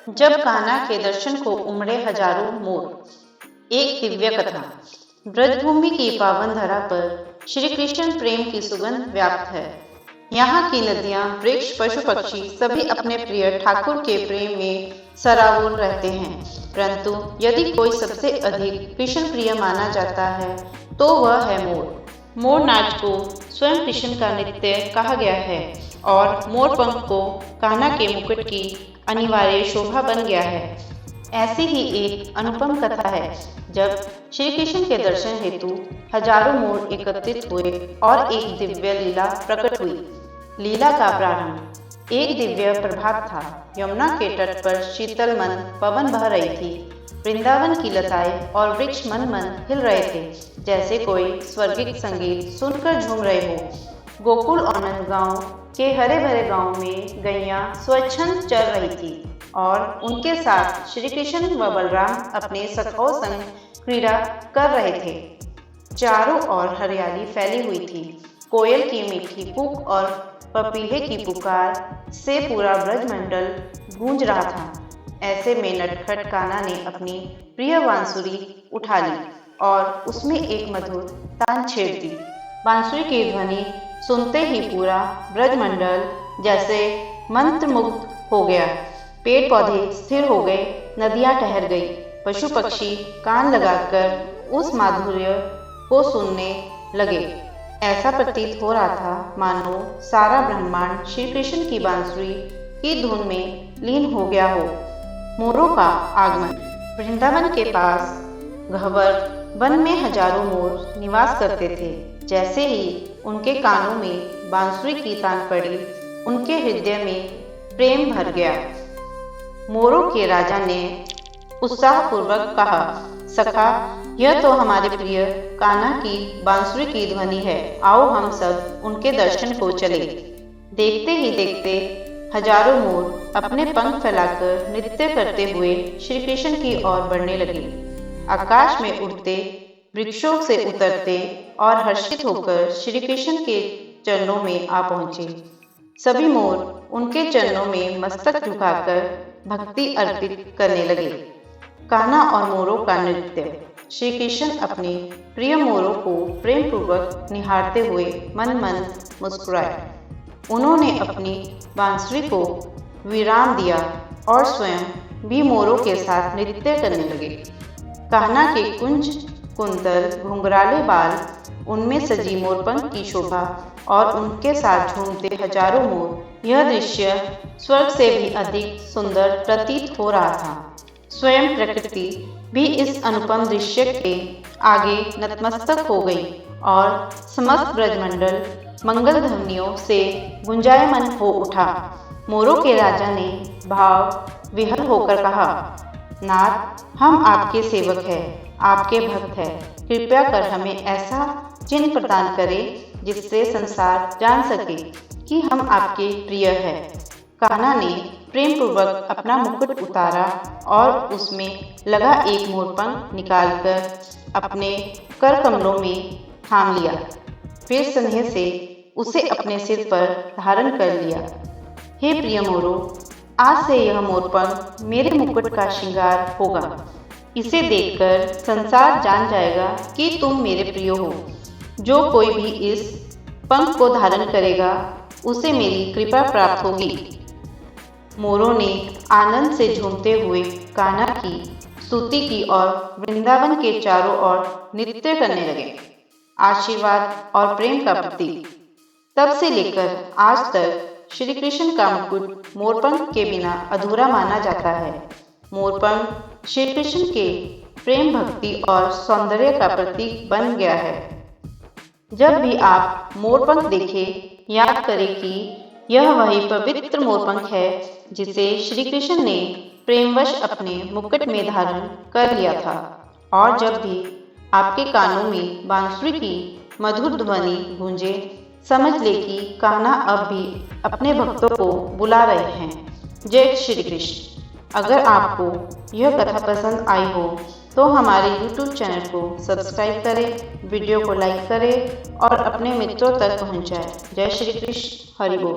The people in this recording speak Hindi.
जब कान्हा के दर्शन को उमड़े हजारों मोर। एक दिव्य कथा। ब्रजभूमि की पावन धरा पर श्री कृष्ण प्रेम की सुगंध व्याप्त है। यहाँ की नदियाँ, वृक्ष, पशु पक्षी सभी अपने प्रिय ठाकुर के प्रेम में सराबोर रहते हैं। परंतु यदि कोई सबसे अधिक कृष्ण प्रिय माना जाता है तो वह है मोर। मोर नाच को स्वयं कृष्ण का नृत्य कहा गया है और मोर पंख को कान्हा के मुकुट की अनिवार्य शोभा बन गया है। ऐसी ही एक अनुपम कथा है जब श्री कृष्ण के दर्शन हेतु हजारों मोर एकत्रित हुए और एक दिव्य लीला प्रकट हुई। लीला का प्रारंभ एक दिव्य प्रभात था। यमुना के तट पर शीतल मन पवन बह रही थी। वृंदावन की लताएं और वृक्ष मन मन हिल रहे थे, जैसे कोई स्वर्गिक संगीत सुनकर झूम रहे हो। गोकुल और नंदगांव के हरे भरे गांव में गैया स्वच्छंद चल रही थी और उनके साथ श्री कृष्ण व बलराम अपने सखाओं संग क्रीड़ा कर रहे थे। चारों ओर हरियाली फैली हुई थी। कोयल की मीठी कूक और पपीहे की पुकार से पूरा ब्रजमंडल गूंज रहा था। ऐसे में नटखट कान्हा ने अपनी प्रिय बांसुरी उठा ली और उसमें एक मधुर तान छेड़ दी। बांसुरी की ध्वनि सुनते ही पूरा ब्रजमंडल जैसे मंत्रमुग्ध हो गया। पेड़ पौधे स्थिर हो गए, नदियां ठहर गई, पशु पक्षी कान लगाकर उस माधुर्य को सुनने लगे। ऐसा प्रतीत हो रहा था मानो सारा ब्रह्मांड श्री कृष्ण की बांसुरी की धुन में लीन हो गया हो। मोरों का आगमन। वृंदावन के पास गह्वर वन में हजारों मोर निवास करते थे। जैसे ही उनके कानों में बांसुरी की तान पड़ी, उनके हृदय में प्रेम भर गया। मोरों के राजा ने उत्साहपूर्वक कहा, सखा, यह तो हमारे प्रिय कान्हा की बांसुरी की ध्वनि है। आओ हम सब उनके दर्शन को चले। देखते ही देखते हजारों मोर अपने पंख फैलाकर नृत्य करते हुए श्री कृष्ण की ओर बढ़ने लगे। आकाश में उड़ते, वृक्षों से उतरते और हर्षित होकर श्री कृष्ण के चरणों में आ पहुंचे। सभी मोर उनके चरणों में मस्तक झुकाकर भक्ति अर्पित करने लगे। कान्हा और मोरों का नृत्य। श्री कृष्ण अपने प्रिय मोरों को प्रेम पूर्वक निहारते हुए मन मन मुस्कुराए। उन्होंने अपनी बांसुरी को विराम दिया और स्वयं भी मोरों के साथ नृत्य करने लगे। कान्हा के कुंज कुंतल घुंघराले बाल, उनमें सजी मोरपंख की शोभा और उनके साथ झूमते हजारों मोर, यह दृश्य स्वर्ग से भी अधिक सुंदर प्रतीत हो रहा था। स्वयं प्रकृति भी इस अनुपम दृश्य के आगे नतमस्तक हो गई और समस्त ब्रजमंडल मंगल ध्वनियों से गुंजायमान हो उठा। मोरों के राजा ने भाव विह्वल होकर कहा, नाथ, हम आपके सेवक हैं, आपके भक्त हैं। कृपया कर हमें ऐसा चिन्ह प्रदान करें जिससे संसार जान सके कि हम आपके प्रिय हैं। कान्हा ने प्रेम पूर्वक अपना मुकुट उतारा और उसमें लगा एक मोरपंख निकालकर अपने कर कमलों में थाम लिया। फिर स्नेह से उसे अपने सिर पर धारण कर लिया। हे प्रिय मोरों, आज से यह मोरपंख मेरे मुकुट का श्रृंगार होगा। इसे देखकर संसार जान जाएगा कि तुम मेरे प्रिय हो। जो कोई भी इस पंख को धारण करेगा उसे मेरी कृपा प्राप्त होगी। मोरों ने आनंद से झूमते हुए कान्हा की स्तुति की और वृंदावन के चारों ओर नृत्य करने लगे। आशीर्वाद और प्रेम का प्रतीक। तब से लेकर आज तक श्री कृष्ण का मुकुट मोरपंख के बिना अधूरा माना जाता है। मोरपंख श्री कृष्ण के प्रेम, भक्ति और सौंदर्य का प्रतीक बन गया है। जब भी आप मोरपंख देखें, याद करें कि यह वही पवित्र मोरपंख है जिसे श्री कृष्ण ने प्रेमवश अपने मुकुट में धारण कर लिया था। और जब भी आपके कानों में बांसुरी की मधुर ध्वनि गूंजे, समझ ले कि कान्हा अब भी अपने भक्तों को बुला रहे हैं। जय श्री कृष्ण। अगर आपको यह कथा पसंद आई हो तो हमारे YouTube चैनल को सब्सक्राइब करें, वीडियो को लाइक करें और अपने मित्रों तक पहुंचाएं। जय श्री कृष्ण। हरि बोल।